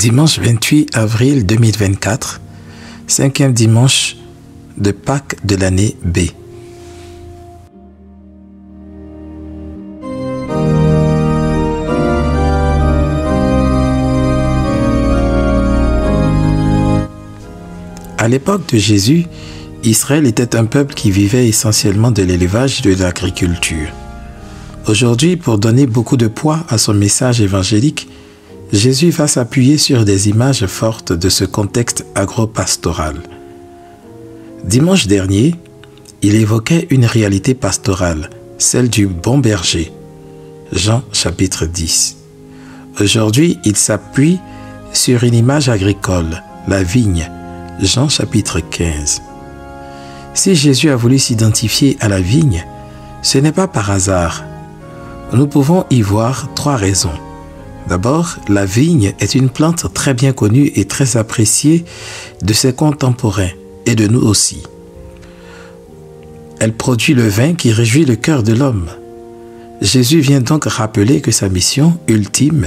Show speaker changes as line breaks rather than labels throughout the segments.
Dimanche 28 avril 2024, cinquième dimanche de Pâques de l'année B. À l'époque de Jésus, Israël était un peuple qui vivait essentiellement de l'élevage et de l'agriculture. Aujourd'hui, pour donner beaucoup de poids à son message évangélique, Jésus va s'appuyer sur des images fortes de ce contexte agro-pastoral. Dimanche dernier, il évoquait une réalité pastorale, celle du bon berger. Jean chapitre 10. Aujourd'hui, il s'appuie sur une image agricole, la vigne. Jean chapitre 15. Si Jésus a voulu s'identifier à la vigne, ce n'est pas par hasard. Nous pouvons y voir trois raisons. D'abord, la vigne est une plante très bien connue et très appréciée de ses contemporains et de nous aussi. Elle produit le vin qui réjouit le cœur de l'homme. Jésus vient donc rappeler que sa mission ultime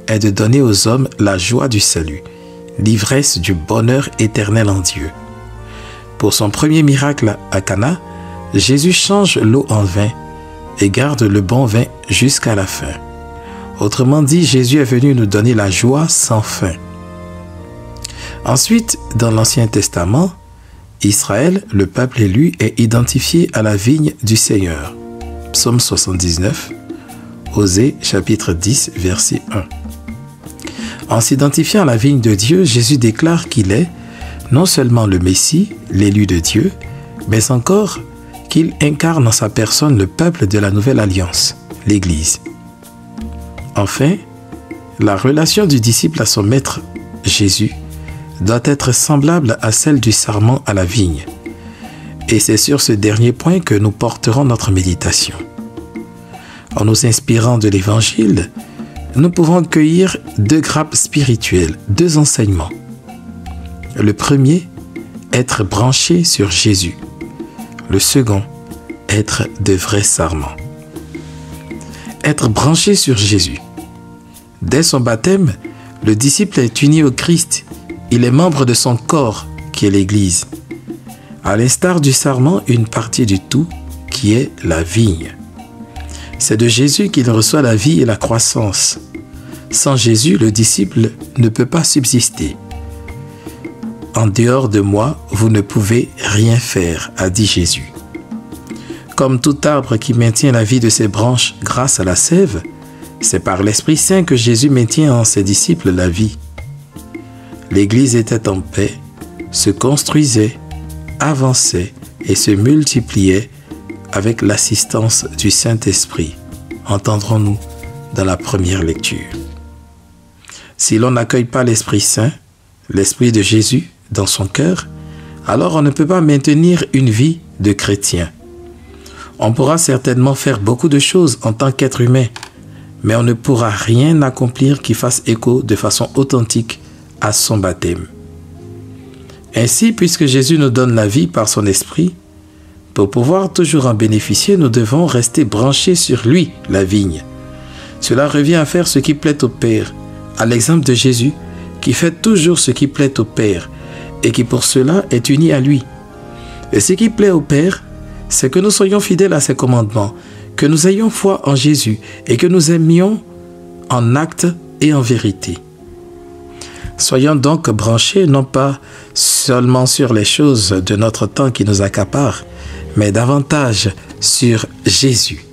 est de donner aux hommes la joie du salut, l'ivresse du bonheur éternel en Dieu. Pour son premier miracle à Cana, Jésus change l'eau en vin et garde le bon vin jusqu'à la fin. Autrement dit, Jésus est venu nous donner la joie sans fin. Ensuite, dans l'Ancien Testament, Israël, le peuple élu, est identifié à la vigne du Seigneur. Psaume 79, Osée chapitre 10, verset 1. En s'identifiant à la vigne de Dieu, Jésus déclare qu'il est non seulement le Messie, l'élu de Dieu, mais encore qu'il incarne en sa personne le peuple de la Nouvelle Alliance, l'Église. Enfin, la relation du disciple à son maître, Jésus, doit être semblable à celle du sarment à la vigne. Et c'est sur ce dernier point que nous porterons notre méditation. En nous inspirant de l'Évangile, nous pouvons cueillir deux grappes spirituelles, deux enseignements. Le premier, être branché sur Jésus. Le second, être de vrais sarments. Être branché sur Jésus. Dès son baptême, le disciple est uni au Christ. Il est membre de son corps, qui est l'Église. À l'instar du sarment, une partie du tout, qui est la vigne. C'est de Jésus qu'il reçoit la vie et la croissance. Sans Jésus, le disciple ne peut pas subsister. En dehors de moi, vous ne pouvez rien faire, a dit Jésus. Comme tout arbre qui maintient la vie de ses branches grâce à la sève, c'est par l'Esprit Saint que Jésus maintient en ses disciples la vie. L'Église était en paix, se construisait, avançait et se multipliait avec l'assistance du Saint-Esprit, entendrons-nous dans la première lecture. Si l'on n'accueille pas l'Esprit Saint, l'Esprit de Jésus, dans son cœur, alors on ne peut pas maintenir une vie de chrétien. On pourra certainement faire beaucoup de choses en tant qu'être humain, mais on ne pourra rien accomplir qui fasse écho de façon authentique à son baptême. Ainsi, puisque Jésus nous donne la vie par son esprit, pour pouvoir toujours en bénéficier, nous devons rester branchés sur lui, la vigne. Cela revient à faire ce qui plaît au Père, à l'exemple de Jésus, qui fait toujours ce qui plaît au Père, et qui pour cela est uni à lui. Et ce qui plaît au Père, c'est que nous soyons fidèles à ses commandements, que nous ayons foi en Jésus et que nous aimions en acte et en vérité. Soyons donc branchés non pas seulement sur les choses de notre temps qui nous accaparent, mais davantage sur Jésus.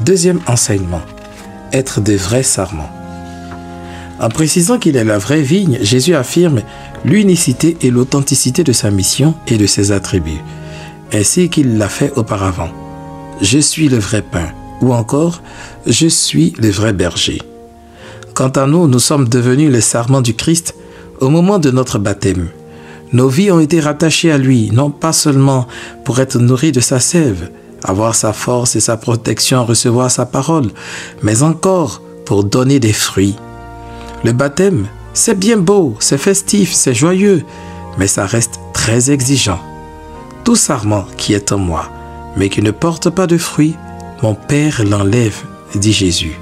Deuxième enseignement, être de vrais sarments. En précisant qu'il est la vraie vigne, Jésus affirme l'unicité et l'authenticité de sa mission et de ses attributs, ainsi qu'il l'a fait auparavant. Je suis le vrai pain, ou encore, je suis le vrai berger. Quant à nous, nous sommes devenus les sarments du Christ au moment de notre baptême. Nos vies ont été rattachées à lui, non pas seulement pour être nourris de sa sève, avoir sa force et sa protection, recevoir sa parole, mais encore pour donner des fruits. Le baptême, c'est bien beau, c'est festif, c'est joyeux, mais ça reste très exigeant. Tout sarment qui est en moi, mais qui ne porte pas de fruits, mon Père l'enlève, dit Jésus.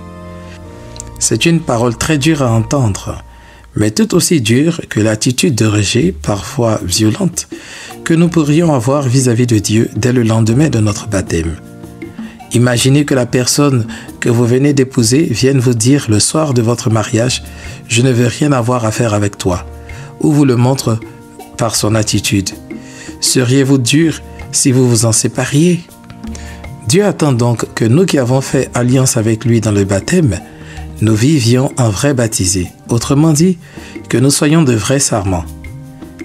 C'est une parole très dure à entendre, mais tout aussi dur que l'attitude de rejet, parfois violente, que nous pourrions avoir vis-à-vis de Dieu dès le lendemain de notre baptême. Imaginez que la personne que vous venez d'épouser vienne vous dire le soir de votre mariage « Je ne veux rien avoir à faire avec toi » ou vous le montre par son attitude. Seriez-vous dur si vous vous en sépariez? Dieu attend donc que nous qui avons fait alliance avec lui dans le baptême, nous vivions en vrais baptisés. Autrement dit, que nous soyons de vrais sarments.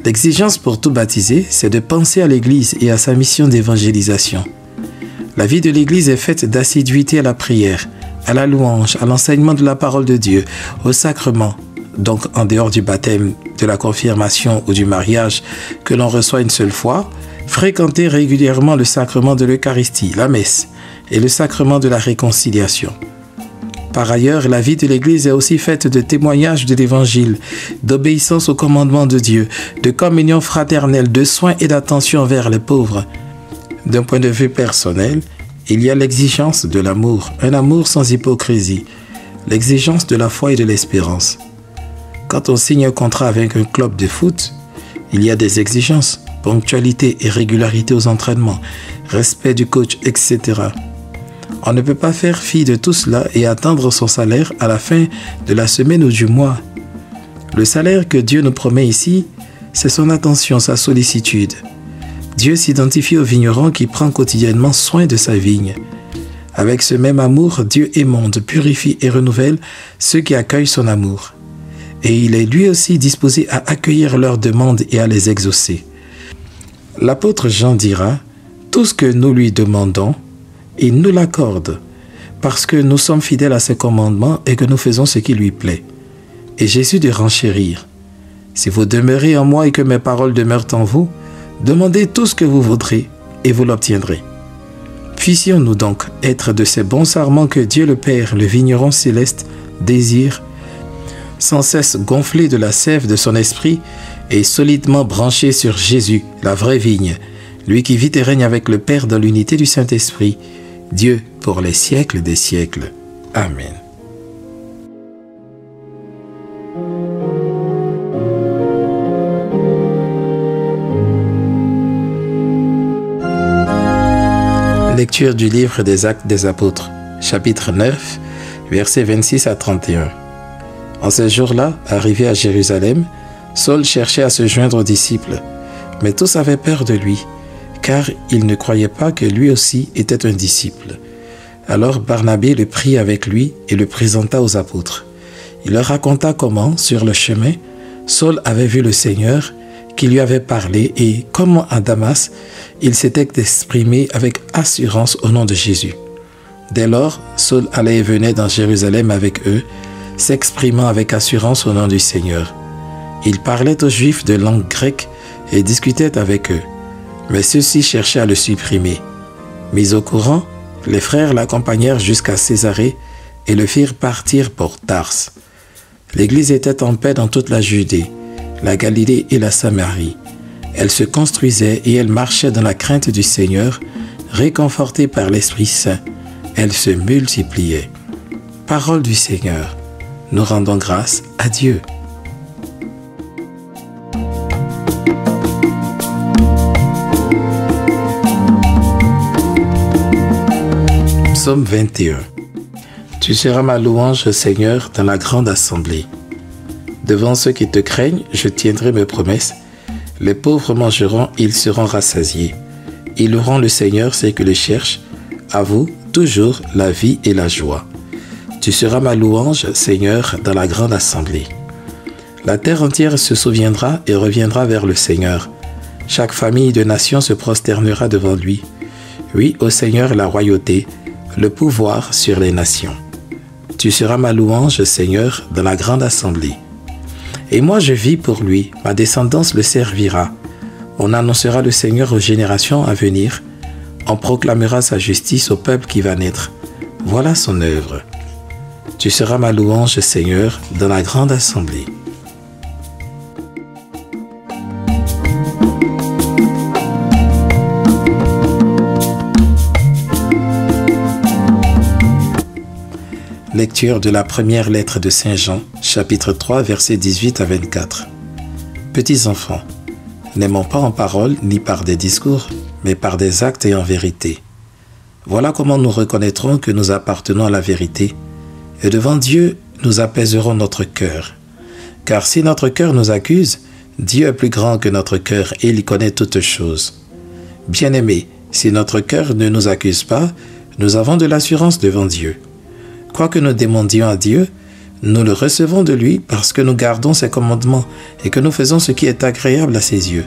L'exigence pour tout baptisé, c'est de penser à l'Église et à sa mission d'évangélisation. La vie de l'Église est faite d'assiduité à la prière, à la louange, à l'enseignement de la parole de Dieu, au sacrement, donc en dehors du baptême, de la confirmation ou du mariage que l'on reçoit une seule fois, fréquenter régulièrement le sacrement de l'Eucharistie, la messe et le sacrement de la réconciliation. Par ailleurs, la vie de l'Église est aussi faite de témoignages de l'Évangile, d'obéissance aux commandements de Dieu, de communion fraternelle, de soins et d'attention envers les pauvres. D'un point de vue personnel, il y a l'exigence de l'amour, un amour sans hypocrisie, l'exigence de la foi et de l'espérance. Quand on signe un contrat avec un club de foot, il y a des exigences, ponctualité et régularité aux entraînements, respect du coach, etc. On ne peut pas faire fi de tout cela et attendre son salaire à la fin de la semaine ou du mois. Le salaire que Dieu nous promet ici, c'est son attention, sa sollicitude. Dieu s'identifie au vigneron qui prend quotidiennement soin de sa vigne. Avec ce même amour, Dieu émonde, purifie et renouvelle ceux qui accueillent son amour. Et il est lui aussi disposé à accueillir leurs demandes et à les exaucer. L'apôtre Jean dira, « Tout ce que nous lui demandons, il nous l'accorde, parce que nous sommes fidèles à ses commandements et que nous faisons ce qui lui plaît. » Et Jésus de renchérir, « Si vous demeurez en moi et que mes paroles demeurent en vous, demandez tout ce que vous voudrez et vous l'obtiendrez. » Puissions-nous donc être de ces bons sarments que Dieu le Père, le vigneron céleste, désire, sans cesse gonflé de la sève de son esprit et solidement branché sur Jésus, la vraie vigne, lui qui vit et règne avec le Père dans l'unité du Saint-Esprit, Dieu pour les siècles des siècles. Amen. Lecture du livre des Actes des Apôtres, chapitre 9, versets 26 à 31. En ces jours-là, arrivé à Jérusalem, Saul cherchait à se joindre aux disciples, mais tous avaient peur de lui, car ils ne croyaient pas que lui aussi était un disciple. Alors Barnabé le prit avec lui et le présenta aux apôtres. Il leur raconta comment, sur le chemin, Saul avait vu le Seigneur, qui lui avait parlé, et comment à Damas, il s'était exprimé avec assurance au nom de Jésus. Dès lors, Saul allait et venait dans Jérusalem avec eux, s'exprimant avec assurance au nom du Seigneur. Il parlait aux Juifs de langue grecque et discutait avec eux, mais ceux-ci cherchaient à le supprimer. Mis au courant, les frères l'accompagnèrent jusqu'à Césarée et le firent partir pour Tarse. L'Église était en paix dans toute la Judée, la Galilée et la Samarie. Elle se construisait et elle marchait dans la crainte du Seigneur, réconfortée par l'Esprit Saint. Elle se multipliait. Parole du Seigneur. Nous rendons grâce à Dieu. Psaume 21. Tu seras ma louange, Seigneur, dans la grande assemblée. Devant ceux qui te craignent, je tiendrai mes promesses. Les pauvres mangeront, ils seront rassasiés. Ils loueront le Seigneur, ceux qui le cherchent. À vous, toujours la vie et la joie. Tu seras ma louange, Seigneur, dans la grande assemblée. La terre entière se souviendra et reviendra vers le Seigneur. Chaque famille de nations se prosternera devant lui. Oui, au Seigneur la royauté, le pouvoir sur les nations. Tu seras ma louange, Seigneur, dans la grande assemblée. Et moi je vis pour lui, ma descendance le servira. On annoncera le Seigneur aux générations à venir. On proclamera sa justice au peuple qui va naître. Voilà son œuvre. Tu seras ma louange, Seigneur, dans la grande assemblée. Lecture de la première lettre de Saint Jean, chapitre 3, versets 18 à 24. Petits enfants, n'aimons pas en parole ni par des discours, mais par des actes et en vérité. Voilà comment nous reconnaîtrons que nous appartenons à la vérité, et devant Dieu, nous apaiserons notre cœur. Car si notre cœur nous accuse, Dieu est plus grand que notre cœur et il connaît toutes choses. Bien-aimés, si notre cœur ne nous accuse pas, nous avons de l'assurance devant Dieu. Quoique nous demandions à Dieu, nous le recevons de lui parce que nous gardons ses commandements et que nous faisons ce qui est agréable à ses yeux.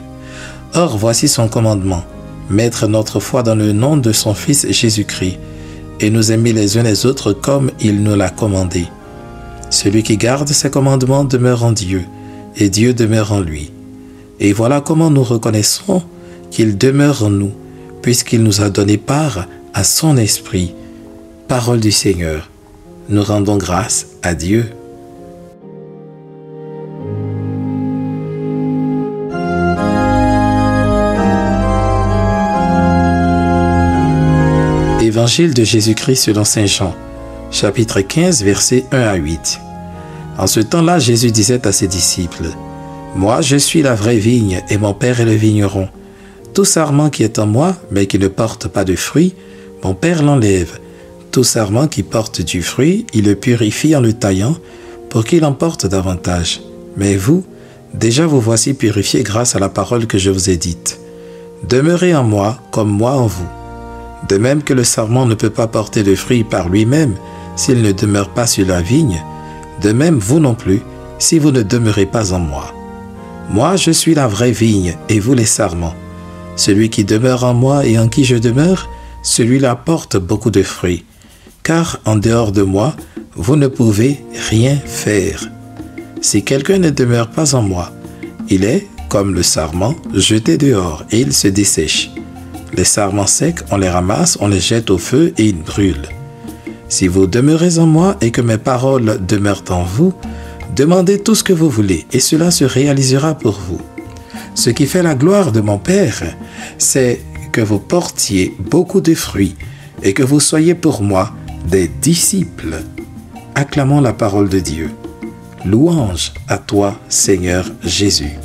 Or, voici son commandement, mettre notre foi dans le nom de son Fils Jésus-Christ et nous aimer les uns les autres comme il nous l'a commandé. Celui qui garde ses commandements demeure en Dieu et Dieu demeure en lui. Et voilà comment nous reconnaissons qu'il demeure en nous, puisqu'il nous a donné part à son esprit. Parole du Seigneur. Nous rendons grâce à Dieu. Évangile de Jésus-Christ selon Saint Jean, chapitre 15, versets 1 à 8. En ce temps-là, Jésus disait à ses disciples, « Moi, je suis la vraie vigne, et mon Père est le vigneron. Tout sarment qui est en moi, mais qui ne porte pas de fruit, mon Père l'enlève. Tout sarment qui porte du fruit, il le purifie en le taillant, pour qu'il en porte davantage. Mais vous, déjà vous voici purifiés grâce à la parole que je vous ai dite. Demeurez en moi, comme moi en vous. De même que le sarment ne peut pas porter de fruit par lui-même, s'il ne demeure pas sur la vigne, de même vous non plus, si vous ne demeurez pas en moi. Moi, je suis la vraie vigne, et vous les sarments. Celui qui demeure en moi et en qui je demeure, celui-là porte beaucoup de fruits. Car en dehors de moi, vous ne pouvez rien faire. Si quelqu'un ne demeure pas en moi, il est, comme le sarment, jeté dehors et il se dessèche. Les sarments secs, on les ramasse, on les jette au feu et ils brûlent. Si vous demeurez en moi et que mes paroles demeurent en vous, demandez tout ce que vous voulez et cela se réalisera pour vous. Ce qui fait la gloire de mon Père, c'est que vous portiez beaucoup de fruits et que vous soyez pour moi des disciples. Acclamons la parole de Dieu. Louange à toi, Seigneur Jésus.